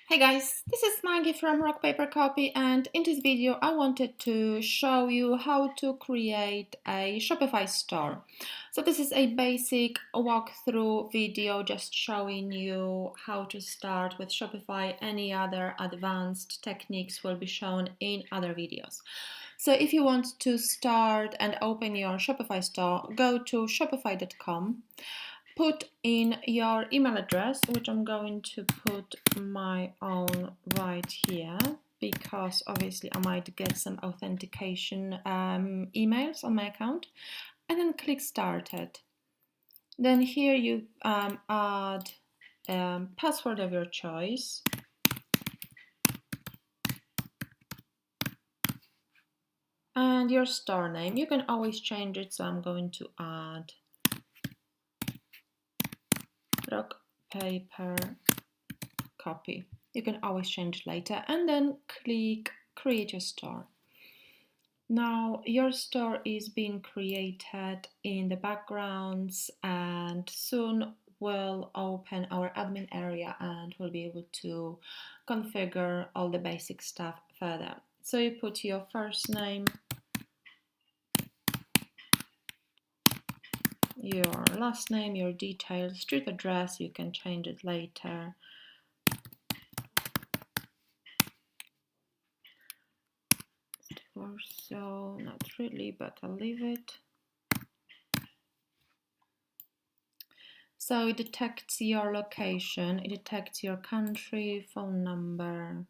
Hey guys, this is Maggie from Rock Paper Copy, and in this video I wanted to show you how to create a Shopify store. So this is a basic walkthrough video just showing you how to start with Shopify. Any other advanced techniques will be shown in other videos. So if you want to start and open your Shopify store, go to shopify.com. Put in your email address, which I'm going to put my own right here because obviously I might get some authentication emails on my account, and then click started. Then here you add password of your choice, and your store name. You can always change it, so I'm going to add Rock Paper Copy. You can always change it later, and then click create your store. Now your store is being created in the backgrounds, and soon we'll open our admin area and we'll be able to configure all the basic stuff further. So you put your first name, your last name, your details, street address, you can change it later. So not really, but I'll leave it. So it detects your location, it detects your country, phone number,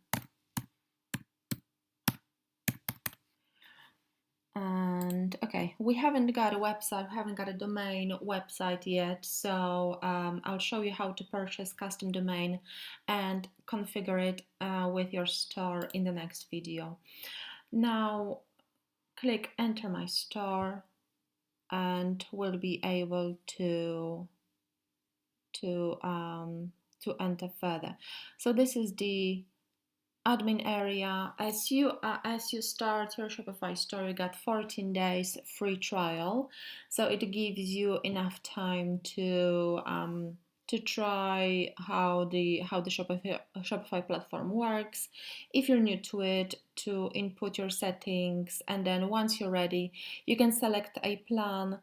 and okay, we haven't got a website, we haven't got a domain website yet, so I'll show you how to purchase custom domain and configure it with your store in the next video. Now click enter my store and we'll be able to enter further. So this is the admin area. As you start your Shopify store, you got 14 days free trial, so it gives you enough time to try how the Shopify platform works. If you're new to it, to input your settings, and then once you're ready, you can select a plan,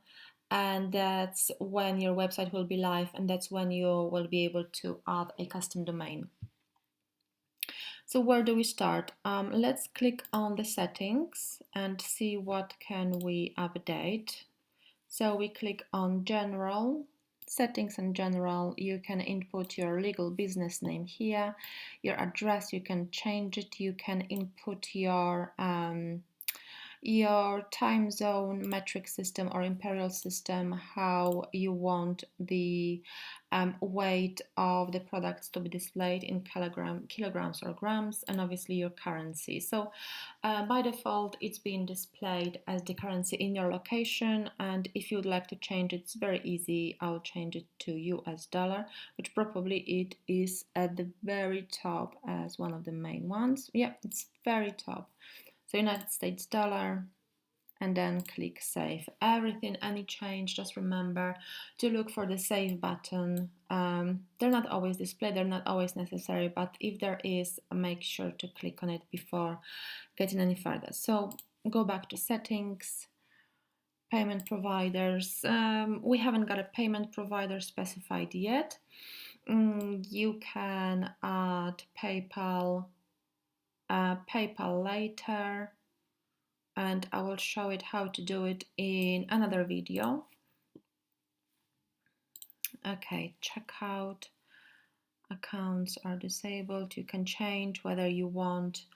and that's when your website will be live, and that's when you will be able to add a custom domain. So where do we start? Let's click on the settings and see what can we update. So we click on general, settings and general. You can input your legal business name here, your address, you can change it, you can input your time zone, metric system or imperial system, how you want the weight of the products to be displayed in kilograms or grams, and obviously your currency. So by default it's being displayed as the currency in your location, and if you would like to change it, it's very easy. I'll change it to US dollar, which probably it is at the very top as one of the main ones. Yeah, it's very top. So United States dollar, and then click save. Everything, any change, just remember to look for the save button. They're not always displayed, they're not always necessary, but if there is, make sure to click on it before getting any further. So go back to settings, payment providers. We haven't got a payment provider specified yet. You can add PayPal later, and I will show it how to do it in another video. Okay, checkout accounts are disabled. You can change whether you want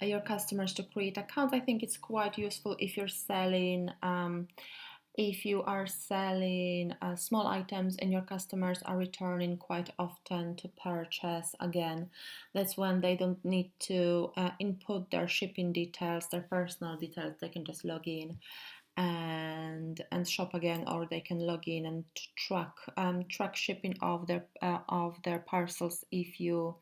your customers to create accounts. I think it's quite useful if you're selling if you are selling small items and your customers are returning quite often to purchase again. That's when they don't need to input their shipping details, their personal details. They can just log in and shop again, or they can log in and track shipping of their parcels. If you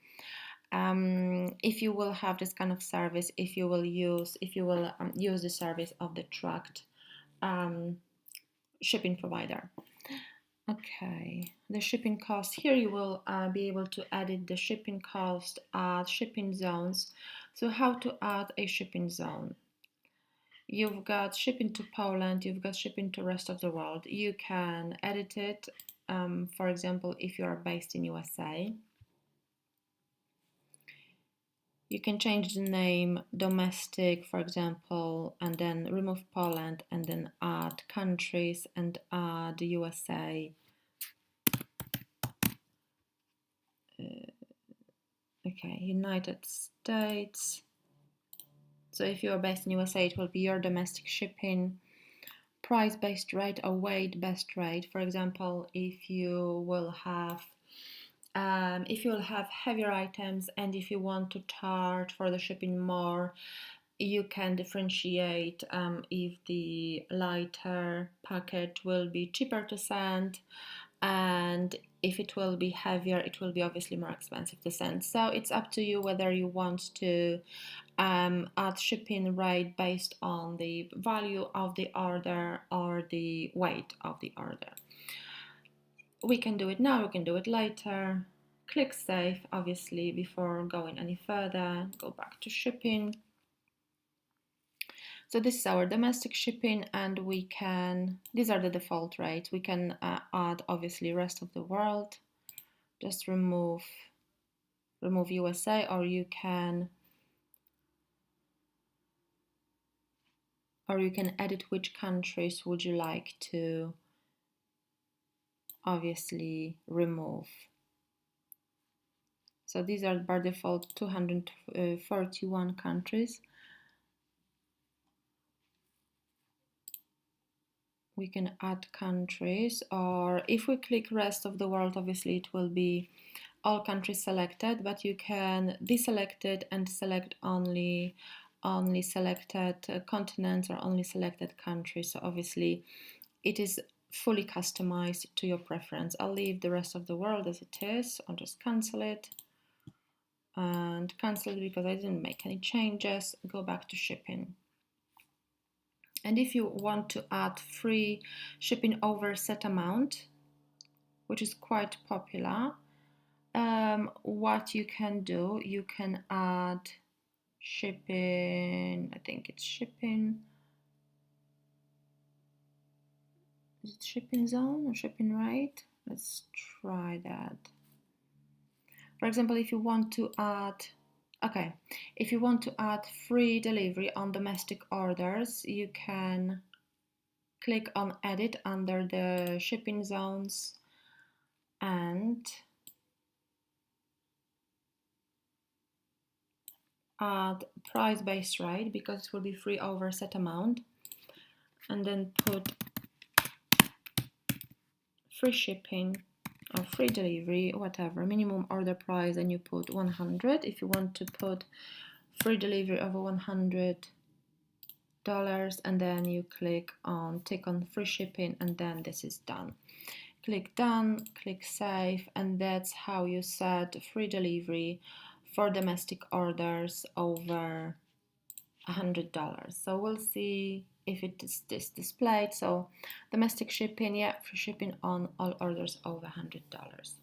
will have this kind of service, if you will use the service of the tracked shipping provider. Okay, the shipping cost. Here you will be able to edit the shipping cost, add shipping zones. So how to add a shipping zone? You've got shipping to Poland, you've got shipping to rest of the world. You can edit it. For example, if you are based in USA, you can change the name domestic, for example, and then remove Poland and then add countries and add USA. Okay, United States. So if you are based in USA, it will be your domestic shipping. Price-based rate or weight-based rate. For example, if you will have heavier items and if you want to charge for the shipping more, you can differentiate if the lighter package will be cheaper to send, and if it will be heavier, it will be obviously more expensive to send. So it's up to you whether you want to add shipping rate based on the value of the order or the weight of the order. We can do it now, we can do it later. Click save, obviously, before going any further. Go back to shipping. So this is our domestic shipping, and these are the default rates. We can add obviously rest of the world. Just remove USA, or you can edit which countries would you like to obviously remove. So these are by default 241 countries. We can add countries, or if we click rest of the world, obviously it will be all countries selected, but you can deselect it and select only selected continents or only selected countries. So obviously it is fully customized to your preference. I'll leave the rest of the world as it is. I'll just cancel it and cancel it because I didn't make any changes. Go back to shipping. And if you want to add free shipping over set amount, which is quite popular, what you can do, you can add shipping, I think it's shipping, is it shipping zone or shipping rate? Let's try that. For example, if you want to add free delivery on domestic orders, you can click on edit under the shipping zones and add price-based rate because it will be free over set amount, and then put free shipping or free delivery, whatever, minimum order price, and you put 100. If you want to put free delivery over $100, and then you tick on free shipping, and then this is done. Click done, click save, and that's how you set free delivery for domestic orders over $100. So we'll see if it is this displayed. So domestic shipping, yeah, free shipping on all orders over $100.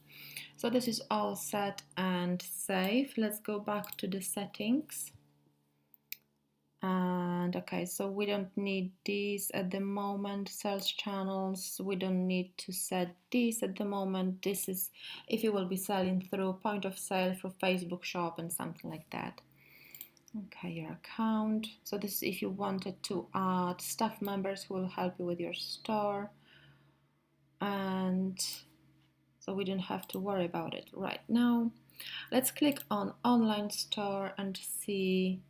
So this is all set and saved. Let's go back to the settings. And okay, so we don't need these at the moment. Sales channels, we don't need to set these at the moment. This is if you will be selling through point of sale, through Facebook shop and something like that. Okay, your account. So this is if you wanted to add staff members who will help you with your store. And so we don't have to worry about it right now. Let's click on online store and see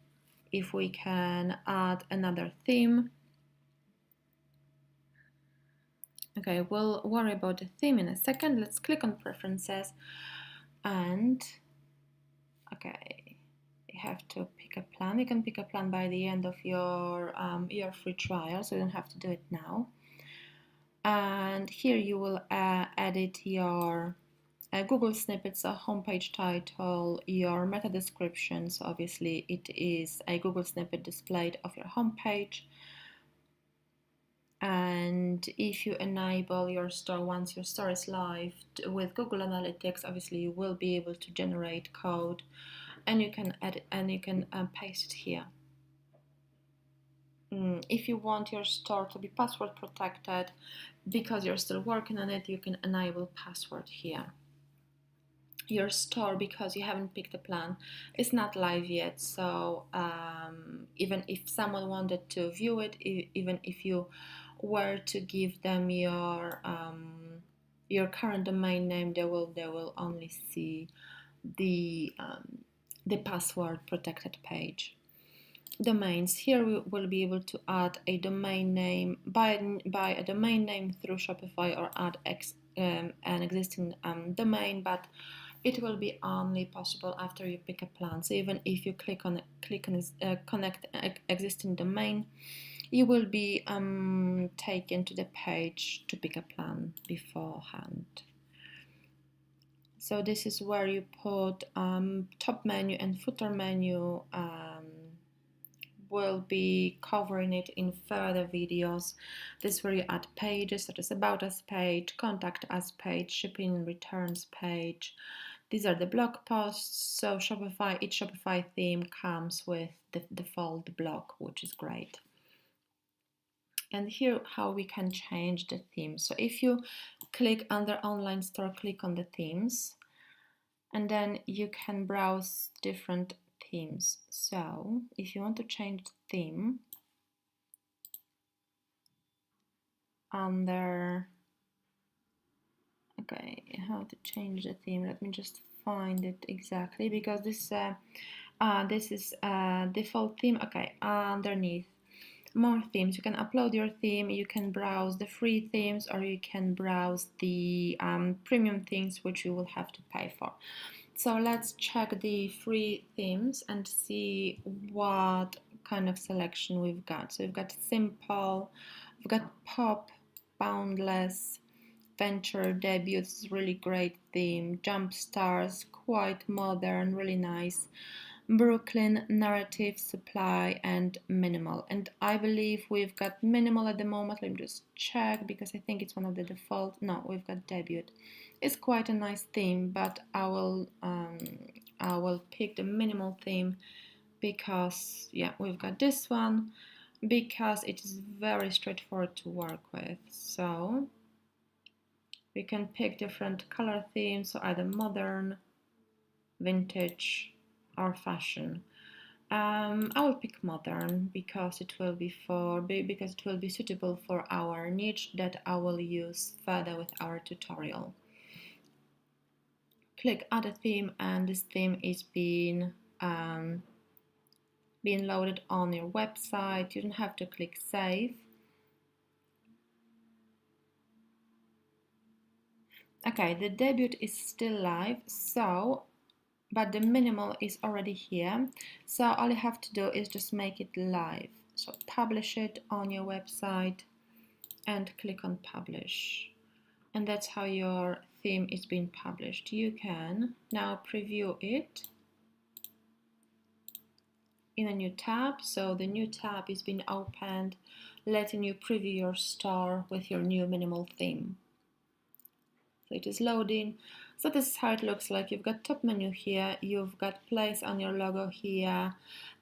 if we can add another theme. Okay, we'll worry about the theme in a second. Let's click on preferences and okay, you have to pick a plan. You can pick a plan by the end of your free trial, so you don't have to do it now. And here you will edit your Google snippets, a homepage title, your meta description. So obviously it is a Google snippet displayed of your homepage. And if you enable your store, once your store is live with Google Analytics, obviously you will be able to generate code, and you can edit and you can paste it here. If you want your store to be password protected because you're still working on it, you can enable password here. Your store, because you haven't picked a plan, is not live yet, so even if someone wanted to view it, even if you were to give them your current domain name, they will only see the password protected page. Domains, here we will be able to add a domain name, buy a domain name through Shopify, or add an existing domain, but it will be only possible after you pick a plan. So even if you click on connect existing domain, you will be taken to the page to pick a plan beforehand. So this is where you put top menu and footer menu. Will be covering it in further videos. This is where you add pages such as About Us page, Contact Us page, Shipping and Returns page. These are the blog posts. So each Shopify theme comes with the default blog, which is great. And here how we can change the theme. So if you click under Online Store, click on the themes, and then you can browse different themes. So if you want to change the theme, under how to change the theme, let me just find it exactly, because this is default theme. Underneath more themes, you can upload your theme, you can browse the free themes, or you can browse the premium themes, which you will have to pay for. So let's check the free themes and see what kind of selection we've got. So we've got Simple, we've got Pop, Boundless, Venture, Debut, this is really great theme, Jump Stars, quite modern, really nice, Brooklyn, Narrative, Supply, and Minimal. And I believe we've got Minimal at the moment. Let me just check, because I think it's one of the default. No, we've got Debut. It's quite a nice theme, but I will pick the Minimal theme, because we've got this one, because it is very straightforward to work with. So we can pick different color themes, so either modern, vintage, or fashion. I will pick modern, because it will be suitable for our niche that I will use further with our tutorial. Click add a theme, and this theme is being loaded on your website. You don't have to click save. Okay, the debut is still live, but the minimal is already here. So all you have to do is just make it live. So publish it on your website and click on publish. And that's how your theme is being published. You can now preview it in a new tab. So the new tab is being opened, letting you preview your store with your new minimal theme. So it is loading. So this is how it looks like. You've got top menu here, you've got place on your logo here,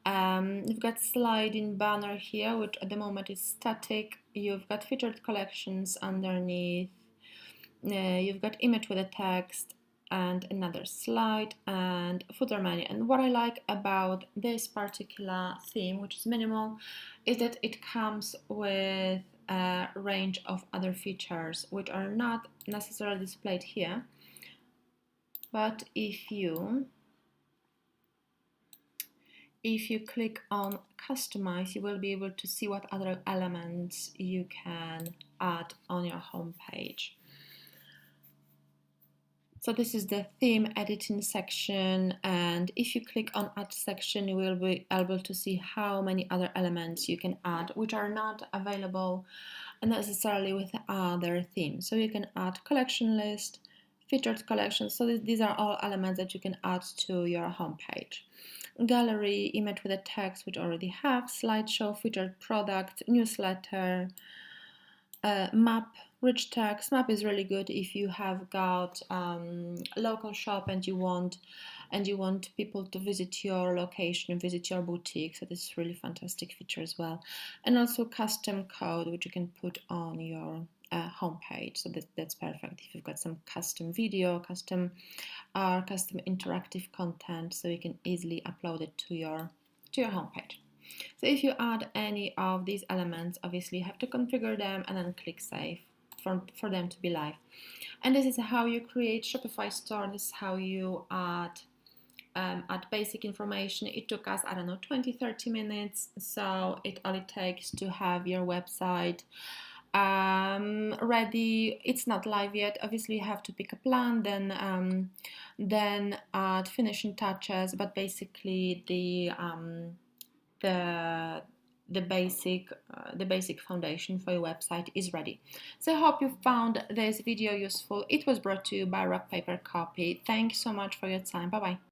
you've got sliding banner here, which at the moment is static, you've got featured collections underneath, you've got image with a text and another slide, and footer menu. And what I like about this particular theme, which is minimal, is that it comes with a range of other features which are not necessarily displayed here, but if you click on customize, you will be able to see what other elements you can add on your home page. So this is the theme editing section, and if you click on add section, you will be able to see how many other elements you can add, which are not available necessarily with other themes. So you can add collection list, featured collections. So these are all elements that you can add to your home page. Gallery, image with a text, which already have, slideshow, featured product, newsletter, Map, rich text. Map is really good if you have got a local shop and you want people to visit your location, visit your boutique. So this is really fantastic feature as well. And also custom code, which you can put on your homepage. So that's perfect if you've got some custom video, custom art, custom interactive content, so you can easily upload it to your homepage. So if you add any of these elements, obviously you have to configure them and then click save for them to be live. And this is how you create Shopify store. This is how you add basic information. It took us, I don't know, 20-30 minutes. So it only takes to have your website ready. It's not live yet. Obviously you have to pick a plan, then add finishing touches, but basically the the basic foundation for your website is ready. So I hope you found this video useful. It was brought to you by Rock Paper Copy. Thanks so much for your time. Bye bye.